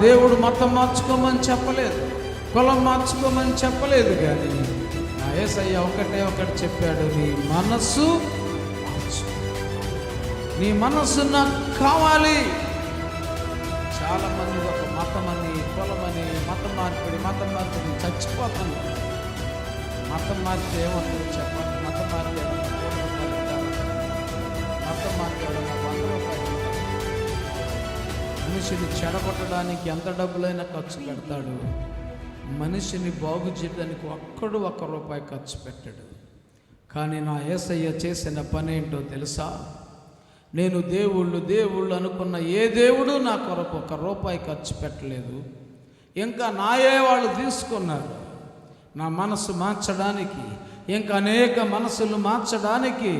దేవుడు మతం మార్చుకోమని చెప్పలేదు, కులం మార్చుకోమని చెప్పలేదు. కానీ నా యేసయ్య ఒకటి చెప్పాడు, నీ మనస్సు మార్చు, నీ మనస్సు నాకు కావాలి. చాలామంది ఒక మతమని, కులమని, మతం మార్పిడి చచ్చిపోతాను. మతం మార్చి ఏమవుతుంది చెప్పండి? మతం మార్చి మతం మార్చాడు నాకు 100 రూపాయలు. మనిషిని చెడగొట్టడానికి ఎంత డబ్బులైనా ఖర్చు పెడతాడు, మనిషిని బాగు చేయడానికి ఒక్కడు 1 రూపాయి ఖర్చు పెట్టాడు. కానీ నా యేసయ్య చేసిన పని ఏంటో తెలుసా? నేను దేవుళ్ళు అనుకున్న ఏ దేవుడు నా కొరకు 1 రూపాయి ఖర్చు పెట్టలేదు. ఇంకా నాయే వాళ్ళు తీసుకున్నారు. నా మనసు మార్చడానికి, ఇంకా అనేక మనసులు మార్చడానికి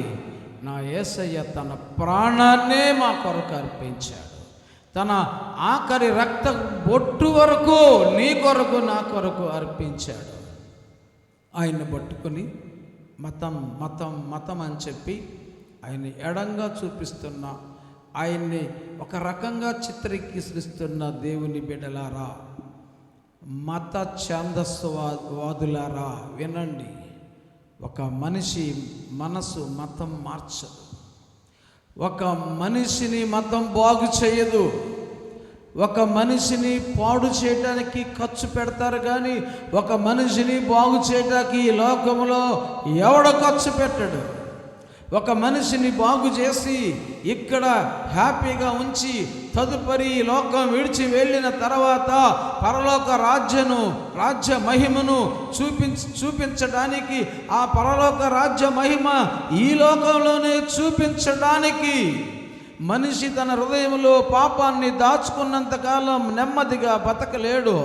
నా యేసయ్య తన ప్రాణాన్నే మా కొరకు అర్పించాడు. తన ఆఖరి రక్త బొట్టు వరకు నీ కొరకు, నా కొరకు అర్పించాడు. ఆయన్ని పట్టుకొని మతం అని చెప్పి ఆయన్ని ఎడంగా చూపిస్తున్న, ఆయన్ని ఒక రకంగా చిత్రీకరిస్తున్న దేవుని బిడ్డలారా, మత ఛాందస్వాదులారా వినండి. ఒక మనిషి మనసు మతం మార్చదు. ఒక మనిషిని మతం బాగు చేయదు. ఒక మనిషిని పాడు చేయడానికి ఖర్చు పెడతారు, కానీ ఒక మనిషిని బాగు చేయడానికి ఈ లోకంలో ఎవడ ఖర్చు పెట్టడు. ఒక మనిషిని బాగు చేసి ఇక్కడ హ్యాపీగా ఉంచి తదుపరి లోకం విడిచి వెళ్ళిన తర్వాత పరలోక రాజ్య మహిమను చూపించడానికి, ఆ పరలోక రాజ్య మహిమ ఈ లోకంలోనే చూపించడానికి మనిషి తన హృదయంలో పాపాన్ని దాచుకున్నంతకాలం నెమ్మదిగా బతకలేడు,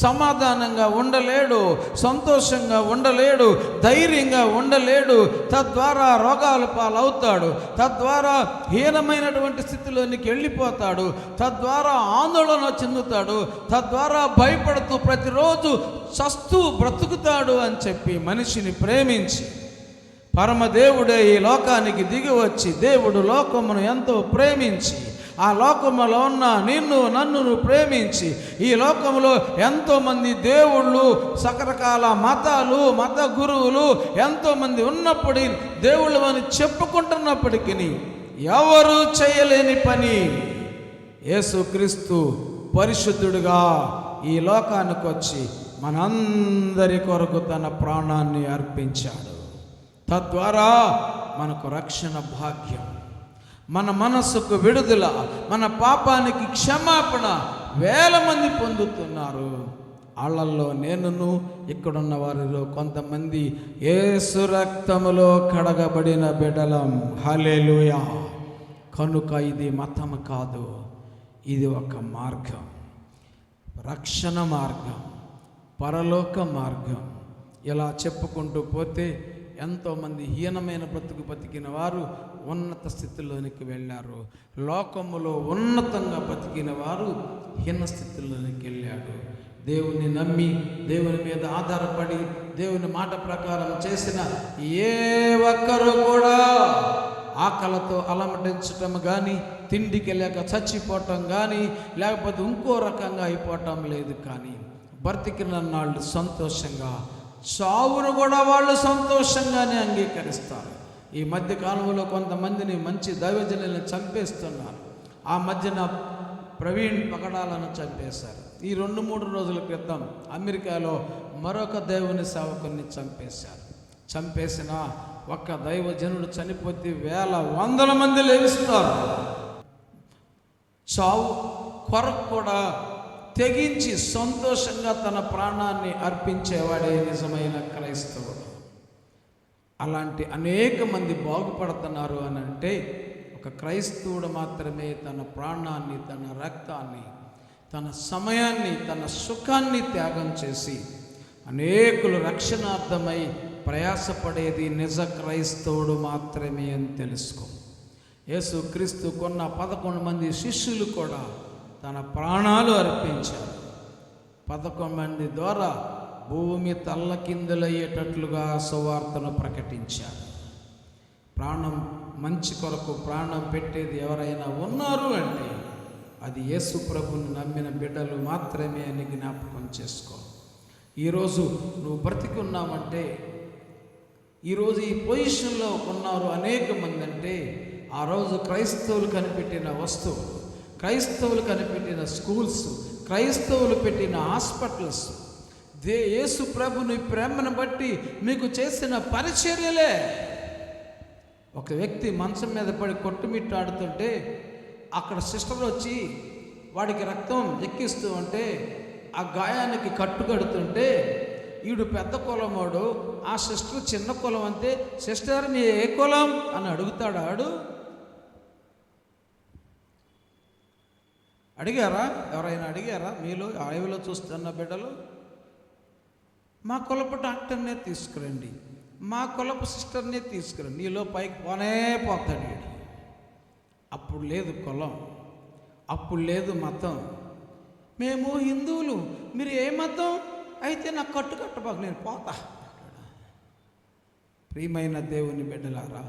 సమాధానంగా ఉండలేడు, సంతోషంగా ఉండలేడు, ధైర్యంగా ఉండలేడు. తద్వారా రోగాల పాలవుతాడు, తద్వారా హీనమైనటువంటి స్థితిలోనికి వెళ్ళిపోతాడు, తద్వారా ఆందోళన చెందుతాడు, తద్వారా భయపడుతూ ప్రతిరోజు చస్తూ బ్రతుకుతాడు అని చెప్పి మనిషిని ప్రేమించి పరమదేవుడే ఈ లోకానికి దిగి వచ్చి, దేవుడు లోకమును ఎంతో ప్రేమించి, ఆ లోకములో ఉన్న నన్ను ప్రేమించి, ఈ లోకంలో ఎంతోమంది దేవుళ్ళు, రకరకాల మత గురువులు ఎంతోమంది ఉన్నప్పటికీ, దేవుళ్ళు అని చెప్పుకుంటున్నప్పటికీ ఎవరు చేయలేని పని యేసుక్రీస్తు పరిశుద్ధుడుగా ఈ లోకానికి వచ్చి మనందరి కొరకు తన ప్రాణాన్ని అర్పించాడు. తద్వారా మనకు రక్షణ భాగ్యం, మన మనస్సుకు విడుదల, మన పాపానికి క్షమాపణ వేల మంది పొందుతున్నారు. వాళ్ళల్లో నేనును, ఇక్కడున్న వారిలో కొంతమంది యేసు రక్తములో కడగబడిన బిడ్డలం. హల్లెలూయా. కనుక ఇది మతం కాదు, ఇది ఒక మార్గం, రక్షణ మార్గం, పరలోక మార్గం. ఇలా చెప్పుకుంటూ పోతే ఎంతోమంది హీనమైన బతికిన వారు ఉన్నత స్థితిలోనికి వెళ్ళారు. లోకములో ఉన్నతంగా బతికిన వారు హీన స్థితిలోనికి వెళ్ళాడు. దేవుని నమ్మి, దేవుని మీద ఆధారపడి, దేవుని మాట ప్రకారం చేసిన ఏ ఒక్కరు కూడా ఆకలితో అలమటించటం కానీ, తిండికి లేక చచ్చిపోవటం కానీ, లేకపోతే ఇంకో రకంగా అయిపోవటం లేదు. కానీ బ్రతికిన నాళ్ళు సంతోషంగా, చావును కూడా వాళ్ళు సంతోషంగానే అంగీకరిస్తారు. ఈ మధ్య కాలంలో కొంతమందిని మంచి దైవజనులను చంపేస్తున్నారు. ఆ మధ్యన ప్రవీణ్ పగడాలను చంపేశారు. ఈ 2-3 రోజుల క్రితం అమెరికాలో మరొక దేవుని సేవకుని చంపేశారు. చంపేసిన ఒక్క దైవజనుడు చనిపోతే వేల వందల మంది లేవిస్తారు. చావు కొరకు కూడా తెగించి సంతోషంగా తన ప్రాణాన్ని అర్పించేవాడే నిజమైన క్రైస్తవుడు. అలాంటి అనేక మంది బాగుపడుతున్నారు అని అంటే ఒక క్రైస్తవుడు మాత్రమే తన ప్రాణాన్ని, తన రక్తాన్ని, తన సమయాన్ని, తన సుఖాన్ని త్యాగం చేసి అనేకులు రక్షణార్థమై ప్రయాసపడేది నిజ క్రైస్తవుడు మాత్రమే అని తెలుసుకో. యేసుక్రీస్తు కొన్న 11 మంది శిష్యులు కూడా తన ప్రాణాలు అర్పించారు. 11 మంది ద్వారా భూమి తల్లకిందులయ్యేటట్లుగా సువార్తను ప్రకటించారు. మంచి కొరకు ప్రాణం పెట్టేది ఎవరైనా ఉన్నారు అంటే అది యేసు ప్రభువుని నమ్మిన బిడ్డలు మాత్రమే అని జ్ఞాపకం చేసుకో. ఈరోజు నువ్వు బ్రతికి ఉన్నావంటే, ఈరోజు ఈ పొజిషన్లో ఉన్నారు అనేక మంది అంటే, ఆ రోజు క్రైస్తవులు కనిపెట్టిన వస్తువులు, క్రైస్తవులు కనిపెట్టిన స్కూల్స్, క్రైస్తవులు పెట్టిన హాస్పిటల్స్, యేసు ప్రభుని ప్రేమను బట్టి మీకు చేసిన పరిచర్యలే. ఒక వ్యక్తి మంచం మీద పడి కొట్టుమిట్టాడుతుంటే అక్కడ సిస్టర్ వచ్చి వాడికి రక్తం ఎక్కిస్తూ ఉంటే, ఆ గాయానికి కట్టుకడుతుంటే, ఈడు పెద్ద కులమోడు, ఆ సిస్టర్ చిన్న కులం అంతే, సిస్టర్ నీ ఏ కులం అని అడుగుతాడు. అడిగారా? ఎవరైనా అడిగారా మీలో ఆయువులో చూస్తున్న బిడ్డలు? మా కులపు డాక్టర్నే తీసుకురండి, మా కులపు సిస్టర్నే తీసుకురండి, నీలో పైకి పోనే పోతాడు. అప్పుడు లేదు కులం, అప్పుడు లేదు మతం. మేము హిందువులు, మీరు ఏ మతం అయితే నాకు కట్టుబాకు, నేను పోతా. ప్రియమైన దేవుని బిడ్డలారా,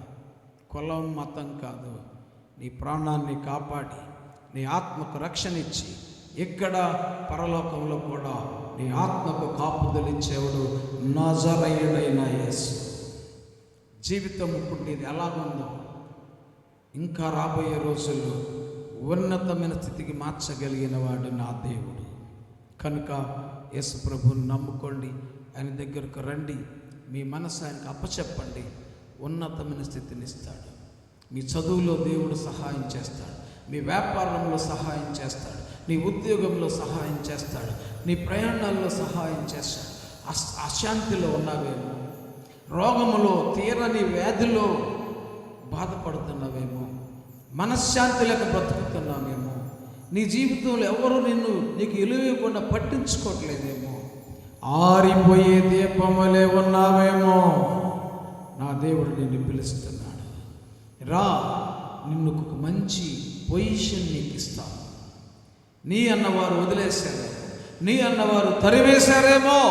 కులం మతం కాదు, నీ ప్రాణాన్ని కాపాడి నీ ఆత్మకు రక్షణ ఇచ్చి ఇక్కడ పరలోకంలో కూడా నీ ఆత్మకు కాపుదలిచ్చేవాడు నజరేయుడైన యేసు. జీవితం ఇప్పుడు నీది ఎలాగుందో ఇంకా రాబోయే రోజుల్లో ఉన్నతమైన స్థితికి మార్చగలిగిన వాడు నా దేవుడు. కనుక యేసు ప్రభువుని నమ్ముకోండి, ఆయన దగ్గరకు రండి, మీ మనసు ఆయనకు అప్పచెప్పండి, ఉన్నతమైన స్థితిని ఇస్తాడు. మీ చదువులో దేవుడు సహాయం చేస్తాడు, మీ వ్యాపారంలో సహాయం చేస్తాడు, నీ ఉద్యోగంలో సహాయం చేస్తాడు, నీ ప్రయాణాల్లో సహాయం చేస్తాడు. అశాంతిలో ఉన్నావేమో, రోగములో తీరని వ్యాధిలో బాధపడుతున్నావేమో, మనశ్శాంతి లేక బ్రతుకుతున్నావేమో, నీ జీవితంలో ఎవరు నీకు ఇలువకుండా పట్టించుకోవట్లేదేమో, ఆరిపోయే దీపములే ఉన్నావేమో, నా దేవుడు నిన్ను పిలుస్తున్నాడు. రా, నిన్ను ఒక మంచి పొజిషన్ నీకు ఇస్తాను. నీ అన్నవారు వదిలేశారు, నీ అన్నవారు తరివేశారేమో,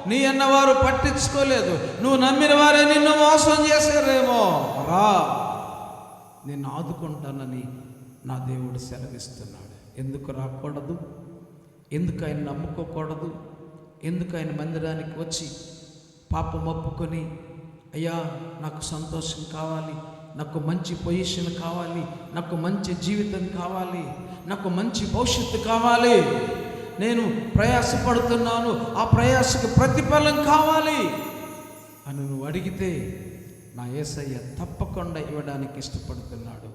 నీ అన్నవారు పట్టించుకోలేదు, నువ్వు నమ్మిన వారే నిన్ను మోసం చేశారేమో. రా, నేను ఆదుకుంటానని నా దేవుడు సెలవిస్తున్నాడు. ఎందుకు రాకూడదు? ఎందుకు ఆయన నమ్ముకోకూడదు? ఎందుకు ఆయన మందిరానికి వచ్చి పాపం ఒప్పుకొని, అయ్యా నాకు సంతోషం కావాలి, నాకు మంచి పొజిషన్ కావాలి, నాకు మంచి జీవితం కావాలి, నాకు మంచి భవిష్యత్తు కావాలి, నేను ప్రయాసపడుతున్నాను, ఆ ప్రయాసకు ప్రతిఫలం కావాలి అని నువ్వు అడిగితే నా యేసయ్య తప్పకుండా ఇవ్వడానికి ఇష్టపడుతున్నాడు.